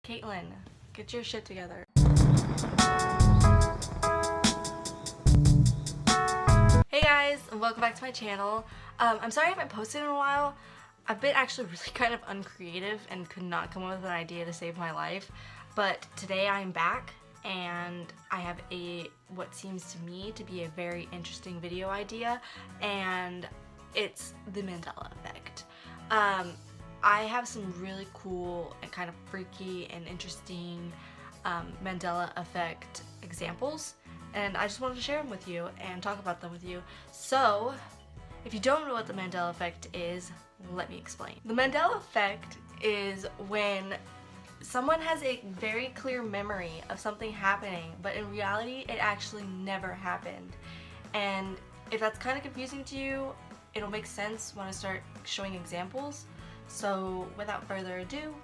Caitlin, get your shit together. Hey guys, and welcome back to my channel. I'm sorry I haven't posted in a while. I've been actually really kind of uncreative and could not come up with an idea to save my life. But today I'm back and I have what seems to me to be a very interesting video idea, and it's the Mandela effect. I have some really cool and kind of freaky and interesting Mandela effect examples, and I just wanted to share them with you and talk about them with you. So, if you don't know what the Mandela effect is, let me explain. The Mandela effect is when someone has a very clear memory of something happening, but in reality it actually never happened. And if that's kind of confusing to you, it'll make sense when I start showing examples. So without further ado,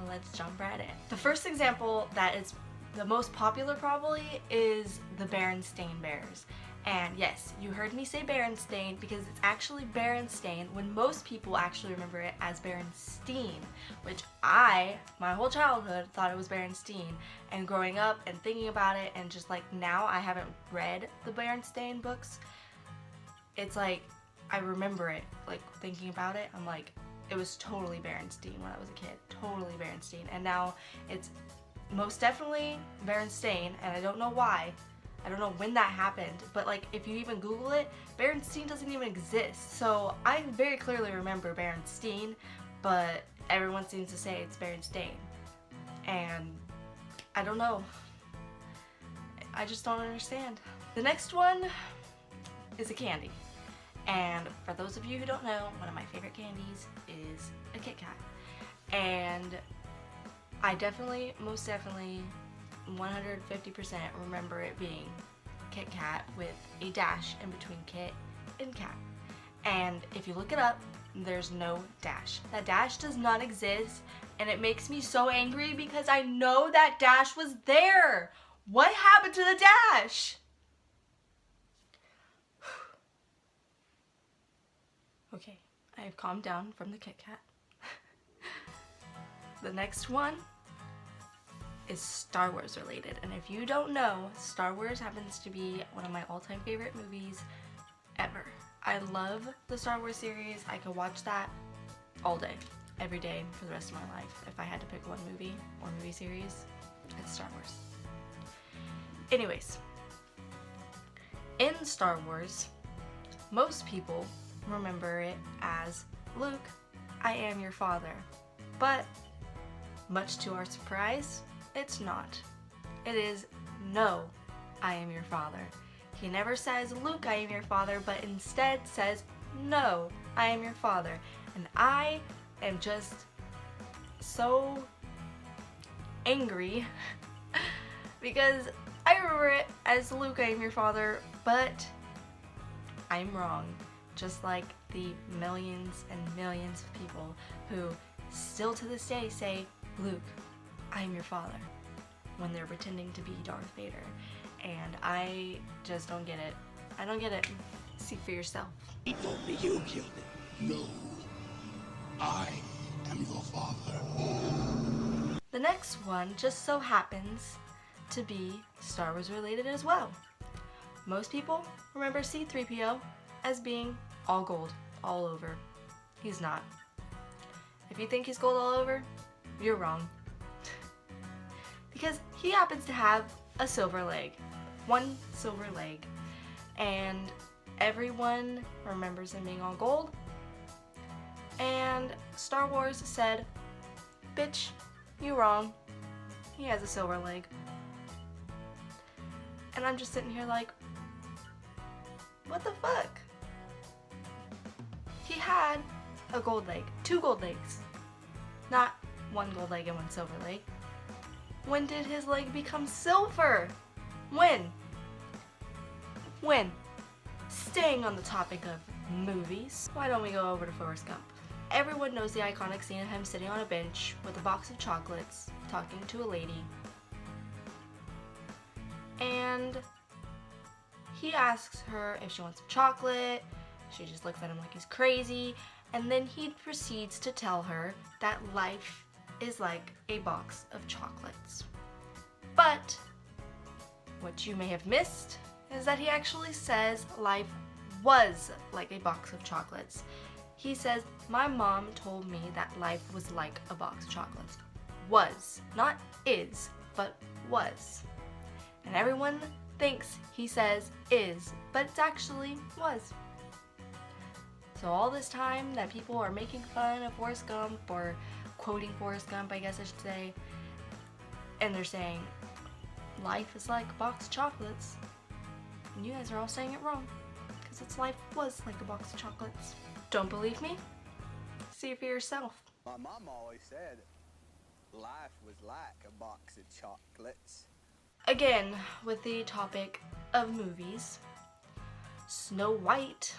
let's jump right in. The first example that is the most popular probably is the Berenstain Bears. And yes, you heard me say Berenstain because it's actually Berenstain when most people actually remember it as Berenstain, which my whole childhood thought it was Berenstain. And growing up and thinking about it, and just like now I haven't read the Berenstain books, it's like I remember it, like thinking about it, I'm like, it was totally Berenstain when I was a kid, totally Berenstain. And now it's most definitely Berenstain, and I don't know why. I don't know when that happened, but like if you even Google it, Berenstain doesn't even exist. So I very clearly remember Berenstain, but everyone seems to say it's Berenstain. And I don't know. I just don't understand. The next one is a candy. And for those of you who don't know, one of my favorite candies is a Kit Kat. And I definitely, most definitely, 150% remember it being Kit Kat with a dash in between Kit and Kat. And if you look it up, there's no dash. That dash does not exist, and it makes me so angry because I know that dash was there. What happened to the dash? Okay, I have calmed down from the Kit Kat. The next one is Star Wars related, and if you don't know, Star Wars happens to be one of my all-time favorite movies ever. I love the Star Wars series. I could watch that all day, every day for the rest of my life. If I had to pick one movie or movie series, it's Star Wars. Anyways, in Star Wars, most people remember it as Luke, I am your father. But much to our surprise, it's not. It is, no, I am your father. He never says, Luke, I am your father, but instead says, no, I am your father. And I am just so angry because I remember it as Luke, I am your father, but I'm wrong. Just like the millions and millions of people who still to this day say, Luke, I am your father, when they're pretending to be Darth Vader. And I just don't get it. I don't get it. See for yourself. Only you killed him. No, I am your father. The next one just so happens to be Star Wars related as well. Most people remember C-3PO as being all gold, all over. He's not. If you think he's gold all over, you're wrong. Because he happens to have a silver leg. One silver leg. And everyone remembers him being all gold. And Star Wars said, bitch, you wrong. He has a silver leg. And I'm just sitting here like, what the fuck? He had a gold leg, 2 gold legs, not 1 gold leg and 1 silver leg. When did his leg become silver? When? Staying on the topic of movies, why don't we go over to Forrest Gump? Everyone knows the iconic scene of him sitting on a bench with a box of chocolates, talking to a lady. And he asks her if she wants some chocolate. She just looks at him like he's crazy, and then he proceeds to tell her that life is like a box of chocolates. But what you may have missed is that he actually says life was like a box of chocolates. He says, my mom told me that life was like a box of chocolates. Was, not is, but was. And everyone thinks he says is, but it's actually was. So all this time that people are making fun of Forrest Gump, or quoting Forrest Gump, I guess I should say, and they're saying life is like a box of chocolates, and you guys are all saying it wrong, because its life was like a box of chocolates. Don't believe me? See it for yourself. My mom always said life was like a box of chocolates. Again, with the topic of movies, Snow White,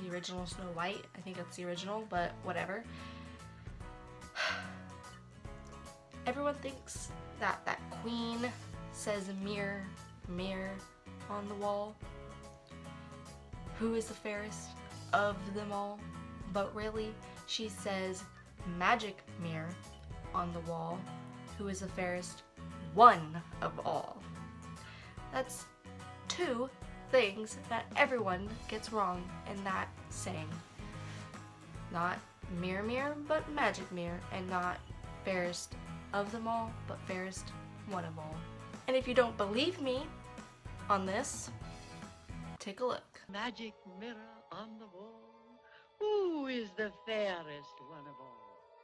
the original Snow White, I think it's the original, but whatever. Everyone thinks that that queen says mirror, mirror on the wall, who is the fairest of them all? But really, she says magic mirror on the wall, who is the fairest one of all. That's two things that everyone gets wrong in that saying. Not mirror mirror, but magic mirror, and not fairest of them all, but fairest one of all. And if you don't believe me on this, take a look. Magic mirror on the wall, who is the fairest one of all?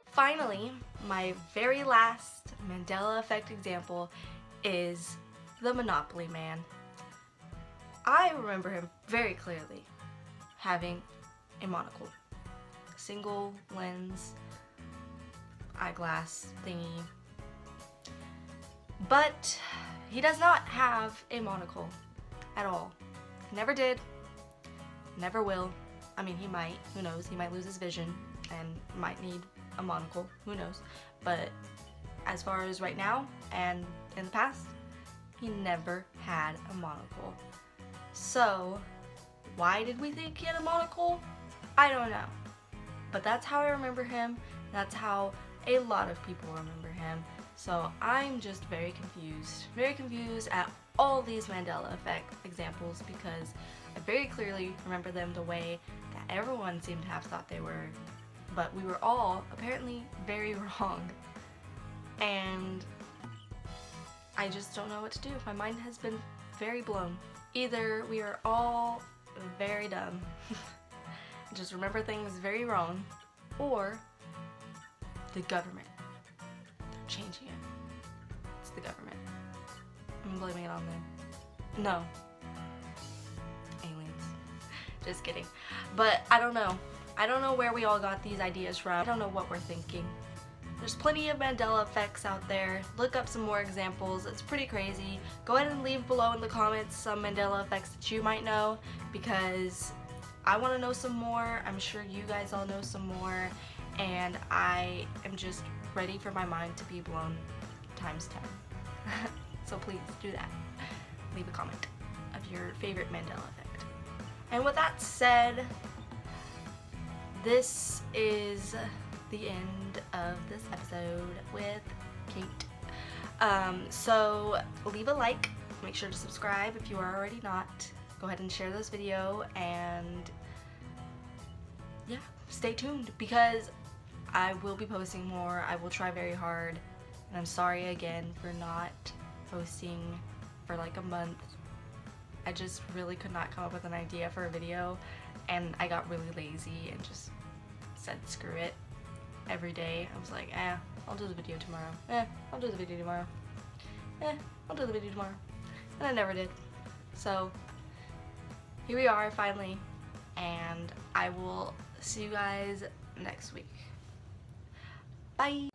Finally, my very last Mandela effect example is the Monocle Man. I remember him very clearly having a monocle, single lens eyeglass thingy, but he does not have a monocle at all. Never did, never will. I mean, he might, who knows, he might lose his vision and might need a monocle, who knows. But as far as right now and in the past, he never had a monocle. So why did we think he had a monocle? I don't know. But that's how I remember him. That's how a lot of people remember him. So I'm just very confused at all these Mandela effect examples, because I very clearly remember them the way that everyone seemed to have thought they were, but we were all apparently very wrong. And I just don't know what to do. My mind has been very blown. Either we are all very dumb, just remember things very wrong, or the government. They're changing it. It's the government. I'm blaming it on them. No. Aliens. Just kidding. But I don't know. I don't know where we all got these ideas from. I don't know what we're thinking. There's plenty of Mandela effects out there. Look up some more examples. It's pretty crazy. Go ahead and leave below in the comments some Mandela effects that you might know, because I want to know some more. I'm sure you guys all know some more, and I am just ready for my mind to be blown times 10. So please do that. Leave a comment of your favorite Mandela effect. And with that said, this is the end of this episode with Kate. So leave a like, make sure to subscribe if you are already not. Go ahead and share this video, and yeah, stay tuned, because I will be posting more. I will try very hard, and I'm sorry again for not posting for like a month. I just really could not come up with an idea for a video, and I got really lazy and just said screw it. Every day I was like, I'll do the video tomorrow. I'll do the video tomorrow. I'll do the video tomorrow. And I never did. So here we are finally, and I will see you guys next week. Bye!